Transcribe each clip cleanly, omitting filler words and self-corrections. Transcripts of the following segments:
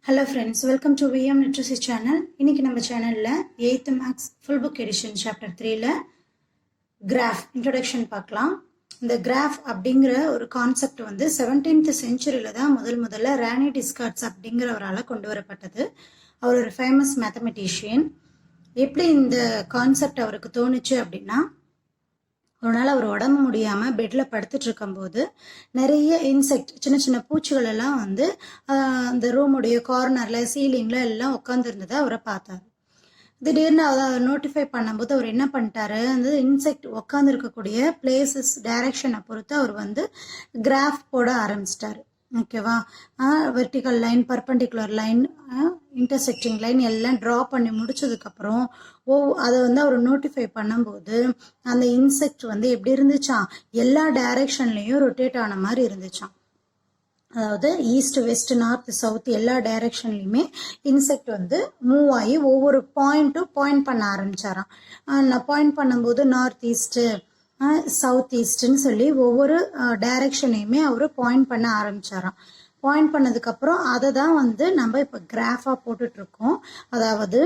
Hello friends, welcome to VM Literacy channel. இன்னைக்கு நம்ம சேனல்ல 8th Maths Full Book Edition Chapter 3ல Graph Introduction பார்க்கலாம். இந்த Graph அப்படிங்கிற ஒரு கான்செப்ட் வந்து 17th centuryல தான் முதல்ல ரானி டிஸ்கார்ட்ஸ் அப்படிங்கிறவரால கொண்டு வரப்பட்டது. அவர் ஒரு ஃபேமஸ் மேத்தமெட்டிஷியன். எப்படி இந்த கான்செப்ட் அவருக்கு தோணுச்சு அப்படின்னா, ஒரு நாள் அவர் உடம்பு முடியாமல் பெட்டில் படுத்துட்டு இருக்கும்போது நிறைய இன்செக்ட் சின்ன சின்ன பூச்சிகள் எல்லாம் வந்து அந்த ரூமுடைய கார்னரில் சீலிங்கில் எல்லாம் உட்காந்துருந்ததை அவரை பார்த்தாரு. திடீர்னு அதை நோட்டிஃபை பண்ணும்போது அவர் என்ன பண்ணிட்டாரு, அந்த இன்செக்ட் உட்காந்துருக்கக்கூடிய பிளேசஸ் டைரக்ஷனை பொறுத்து அவர் வந்து கிராஃப் போட ஆரம்பிச்சிட்டாரு. ஓகேவா, vertical line, perpendicular line, intersecting line எல்லாம் ட்ரா பண்ணி முடிச்சதுக்கப்புறம் அதை வந்து அவர் நோட்டிஃபை பண்ணும்போது அந்த இன்செக்ட் வந்து எப்படி இருந்துச்சான், எல்லா டைரக்ஷன்லேயும் ரொட்டேட் ஆன மாதிரி இருந்துச்சான். அதாவது ஈஸ்ட், வெஸ்ட், நார்த், சவுத் எல்லா டைரக்ஷன்லையுமே இன்செக்ட் வந்து மூவ் ஆகி ஒவ்வொரு பாயிண்ட் பண்ண ஆரம்பிச்சாராம். நான் பாயிண்ட் பண்ணும்போது நார்த் ஈஸ்ட்டு, சவுத் ஈஸ்ட்னு சொல்லி ஒவ்வொரு டைரக்ஷனையுமே அவர் பாயிண்ட் பண்ண ஆரம்பிச்சாராம். பாயிண்ட் பண்ணதுக்கப்புறம் அதை தான் வந்து நம்ம இப்போ கிராஃபாக போட்டுட்ருக்கோம். அதாவது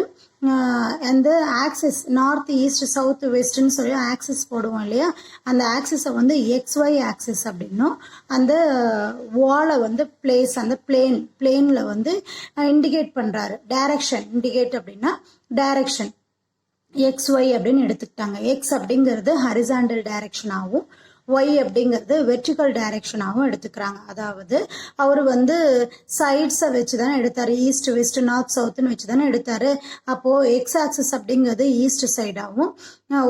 அந்த ஆக்சிஸ் நார்த் ஈஸ்ட் சவுத் வெஸ்ட்னு சொல்லி ஆக்சிஸ் போடுவோம் இல்லையா, அந்த ஆக்சிஸை வந்து XY ஆக்சிஸ் அப்படின்னும், அந்த வாலை வந்து பிளேஸ், அந்த பிளேனில் வந்து இண்டிகேட் பண்ணுறாரு. டைரக்ஷன் இண்டிகேட் அப்படின்னா டைரக்ஷன் XY அப்படின்னு எடுத்துக்கிட்டாங்க. X அப்படிங்கிறது ஹரிசாண்டல் டைரக்ஷனாகவும், Y அப்படிங்கிறது வெர்டிக்கல் டைரக்ஷனாகவும் எடுத்துக்கிறாங்க. அதாவது அவர் வந்து சைட்ஸை வச்சு தானே எடுத்தார், ஈஸ்ட் வெஸ்ட் நார்த் சவுத்துன்னு வச்சு தானே எடுத்தார். அப்போது எக்ஸ் ஆக்சிஸ் அப்படிங்கிறது ஈஸ்ட் சைடாகவும்,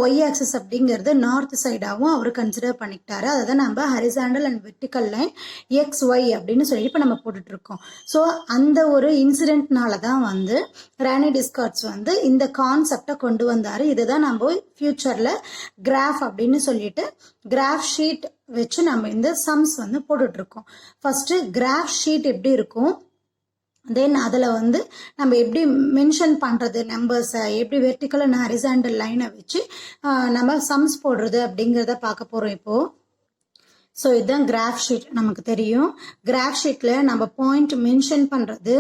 ஒய் ஆக்சிஸ் அப்படிங்கிறது நார்த் சைடாகவும் அவர் கன்சிடர் பண்ணிக்கிட்டாரு. அதை தான் நம்ம horizontal and vertical line XY அப்படின்னு சொல்லி இப்போ நம்ம போட்டுட்ருக்கோம். ஸோ அந்த ஒரு இன்சிடென்ட்னால தான் வந்து ரானி டிஸ்கார்ட்ஸ் வந்து இந்த கான்செப்டை கொண்டு வந்தார். இதுதான் நம்ம ஃபியூச்சரில் கிராஃப் அப்படின்னு சொல்லிட்டு கிராஃப் ஷீட் வச்சு நம்ம இந்த சம்ஸ் வந்து போட்டுட்ருக்கோம். ஃபஸ்ட்டு கிராஃப் ஷீட் எப்படி இருக்கும், தென் அதில் வந்து நம்ம எப்படி மென்ஷன் பண்ணுறது நம்பர்ஸை, எப்படி வெர்டிக்கல் அண்ட் ஹரிசாண்டல் லைனை வச்சு நம்ம சம்ஸ் போடுறது அப்படிங்கிறத பார்க்க போகிறோம் இப்போது. ஸோ இதுதான் கிராஃப் ஷீட். நமக்கு தெரியும் கிராஃப் ஷீட்டில் நம்ம பாயிண்ட் மென்ஷன் பண்ணுறது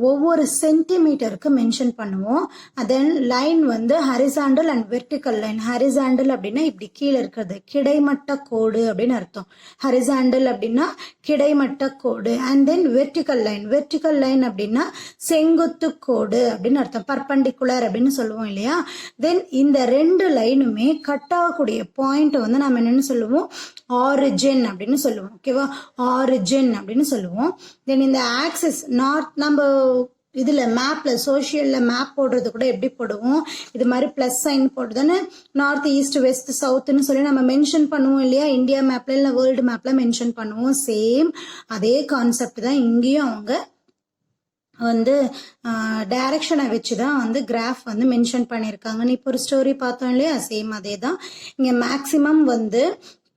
ஒவ்வொரு சென்டிமீட்டருக்கு மென்ஷன் பண்ணுவோம். தென் லைன் வந்து horizontal and vertical line. Horizontal அப்படின்னா இப்படி கீழே இருக்கிறது கிடைமட்ட கோடு அப்படின்னு அர்த்தம். ஹரிசாண்டல் அப்படின்னா கிடைமட்ட கோடு. அண்ட் தென் வெர்டிக்கல் லைன் அப்படின்னா செங்குத்து கோடு அப்படின்னு அர்த்தம். பர்பண்டிகுலர் அப்படின்னு சொல்லுவோம் இல்லையா. தென் இந்த ரெண்டு லைனுமே கட் ஆகக்கூடிய பாயிண்ட் வந்து நம்ம என்னென்னு சொல்லுவோம், ஆரிஜின் அப்படின்னு சொல்லுவோம். ஓகேவா, ஆரிஜின் அப்படின்னு சொல்லுவோம். தென் இந்த ஆக்சிஸ் நார்த், நம்ம இதில் மேப்பில் சோஷியலில் மேப் போடுறது கூட எப்படி போடுவோம், இது மாதிரி ப்ளஸ் சைன் போட்டு தானே நார்த் ஈஸ்ட் வெஸ்ட் சவுத்துன்னு சொல்லி நம்ம மென்ஷன் பண்ணுவோம் இல்லையா. இந்தியா மேப்பில் இல்லை வேர்ல்டு மேப்பில் மென்ஷன் பண்ணுவோம். சேம் அதே கான்செப்ட் தான் இங்கேயும் அவங்க வந்து டைரக்ஷனை வச்சு தான் வந்து கிராஃப் வந்து மென்ஷன் பண்ணியிருக்காங்கன்னு இப்போ ஒரு ஸ்டோரி பார்த்தோம் இல்லையா. சேம் அதே தான் இங்கே. மேக்சிமம் வந்து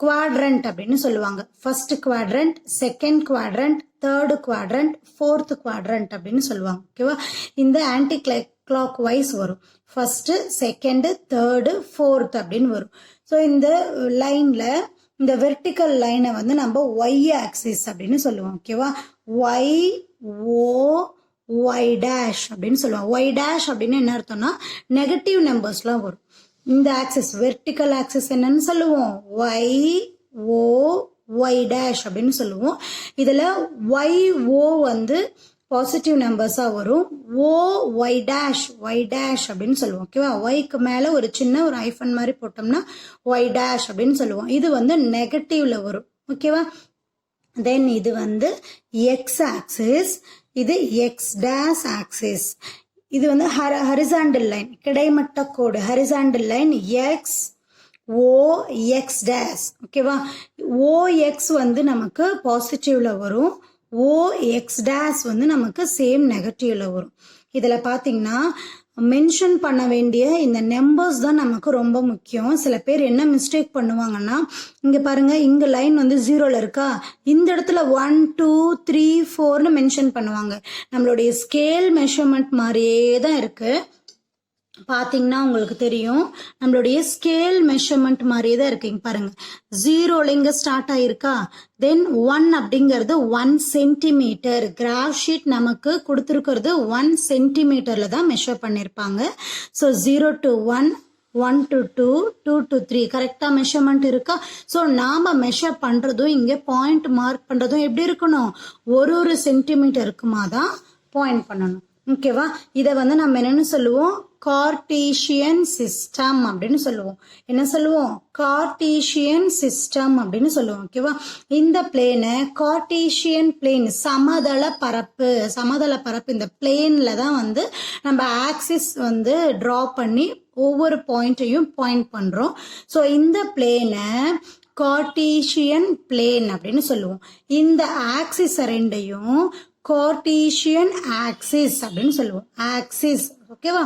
குவாட்ரண்ட் அப்படின்னு சொல்லுவாங்க. First quadrant, second quadrant, third quadrant, fourth quadrant அப்படின்னு சொல்லுவாங்க. ஓகேவா, இந்த ஆன்டி கிளாக் வைஸ் வரும். ஃபர்ஸ்ட், செகண்ட், தேர்டு, ஃபோர்த் அப்படின்னு வரும். ஸோ இந்த லைன்ல இந்த வெர்டிக்கல் லைனை வந்து நம்ம ஒய் ஆக்சிஸ் அப்படின்னு சொல்லுவோம். ஓகேவா, ஒய் டேஷ் அப்படின்னு சொல்லுவோம். ஒய் டேஷ் அப்படின்னு என்ன அர்த்தம்னா நெகட்டிவ் நம்பர்ஸ்லாம் வரும். இந்த ஆக்சிஸ் வெர்டிக்கல் ஆக்சிஸ் என்னன்னு சொல்லுவோம், ஒய் டேஷ் அப்படின்னு சொல்லுவோம். இதில் YO வந்து பாசிட்டிவ் நம்பர்ஸாக வரும். ஒய் டேஷ் அப்படின்னு சொல்லுவோம். ஓகேவா, ஒய்க்கு மேலே ஒரு சின்ன ஒரு ஐஃபன் மாதிரி போட்டோம்னா ஒய் டேஷ் அப்படின்னு சொல்லுவோம். இது வந்து நெகட்டிவ்ல வரும். ஓகேவா, தென் இது வந்து எக்ஸ் ஆக்சிஸ், இது எக்ஸ் டேஷ் ஆக்சிஸ். இது வந்து ஹரிசாண்டல் லைன் கிடைமட்ட கோடு. Horizontal line X dash. ஓகேவா, OX வந்து நமக்கு பாசிட்டிவ்ல வரும், OX டேஷ் வந்து நமக்கு சேம் நெகட்டிவ்ல வரும். இதில் பார்த்தீங்கன்னா மென்ஷன் பண்ண வேண்டிய இந்த நம்பர்ஸ் தான் நமக்கு ரொம்ப முக்கியம். சில பேர் என்ன மிஸ்டேக் பண்ணுவாங்கன்னா, இங்கே பாருங்க, இங்கே லைன் வந்து 0ல இருக்கா, இந்த இடத்துல 1 2 3 4ன்னு மென்ஷன் பண்ணுவாங்க. நம்மளுடைய ஸ்கேல் மெஷர்மெண்ட் மாதிரியே தான் இருக்கு. பார்த்தீங்கன்னா உங்களுக்கு தெரியும் நம்மளுடைய ஸ்கேல் மெஷர்மெண்ட் மாதிரியே தான் இருக்குங்க பாருங்க. 0ல இங்க ஸ்டார்ட் ஆயிருக்கா, தென் 1 அப்படிங்கிறது 1 சென்டிமீட்டர். கிராஃப் ஷீட் நமக்கு கொடுத்துருக்கிறது 1 சென்டிமீட்டர்ல தான் மெஷர் பண்ணியிருப்பாங்க. ஸோ 0 to 1, 1 to 2, 2 to 3 கரெக்டா மெஷர்மெண்ட் இருக்கா? ஸோ நாம மெஷர் பண்றதும் இங்க பாயிண்ட் மார்க் பண்றதும் எப்படி இருக்கணும், ஒரு சென்டிமீட்டருக்குமா தான் பாயிண்ட் பண்ணணும். ஓகேவா? இதை நம்ம என்னன்னு சொல்லுவோம், கார்டீசியன் சிஸ்டம் அப்படின்னு சொல்லுவோம். என்ன சொல்லுவோம், கார்டீசியன் சிஸ்டம் அப்படின்னு சொல்லுவோம். ஓகேவா? இந்த பிளேனை கார்டீசியன் பிளேன், சமதள பரப்பு, இந்த பிளேன்ல தான் நம்ம ஆக்சிஸ் டிரா பண்ணி ஒவ்வொரு பாயிண்ட்டையும் பாயிண்ட் பண்றோம். ஸோ இந்த பிளேனை கார்டீசியன் பிளேன் அப்படின்னு சொல்லுவோம். இந்த ஆக்சிஸ் ரெண்டையும் கார்டீசியன் ஆக்சிஸ் அப்படின்னு சொல்லுவோம். ஆக்சிஸ். ஓகேவா?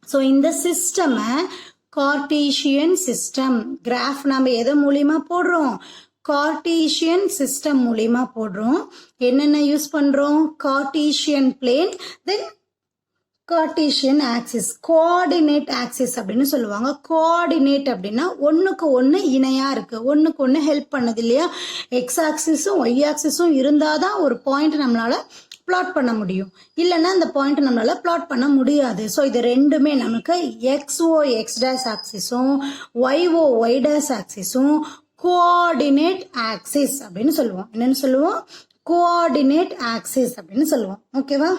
ஸோ இந்த சிஸ்டமை கார்டீசியன் சிஸ்டம், கிராஃப் நம்ம எதை மூலியமா போடுறோம், கார்டீசியன் சிஸ்டம் மூலியமா போடுறோம். என்னென்ன யூஸ் பண்றோம், கார்டீசியன் பிளேன், தென் கார்டீசியன் ஆக்சிஸ், கோஆர்டினேட் ஆக்சிஸ் அப்படின்னு சொல்லுவாங்க. கோஆர்டினேட் அப்படின்னா ஒன்னுக்கு ஒன்னு இணையா இருக்கு, ஒன்னுக்கு ஒன்னு ஹெல்ப் பண்ணுது இல்லையா. எக்ஸ் ஆக்சிஸும் ஒய் ஆக்சிஸும் இருந்தாதான் ஒரு பாயிண்ட் நம்மளால பிளாட் பண்ண முடியும், இல்லைன்னா அந்த பாயிண்ட் நம்மளால பிளாட் பண்ண முடியாது. ஸோ இது ரெண்டுமே நமக்கு எக்ஸ்ஓ எக்ஸ் டேஷ் ஆக்சிஸும் ஒய்ஓ ஒய் டேஷ் ஆக்சிஸும் கோஆர்டினேட் ஆக்சிஸ் அப்படின்னு சொல்லுவோம். என்னன்னு சொல்லுவோம், கோஆர்டினேட் ஆக்சிஸ் அப்படின்னு சொல்லுவோம். ஓகேவா?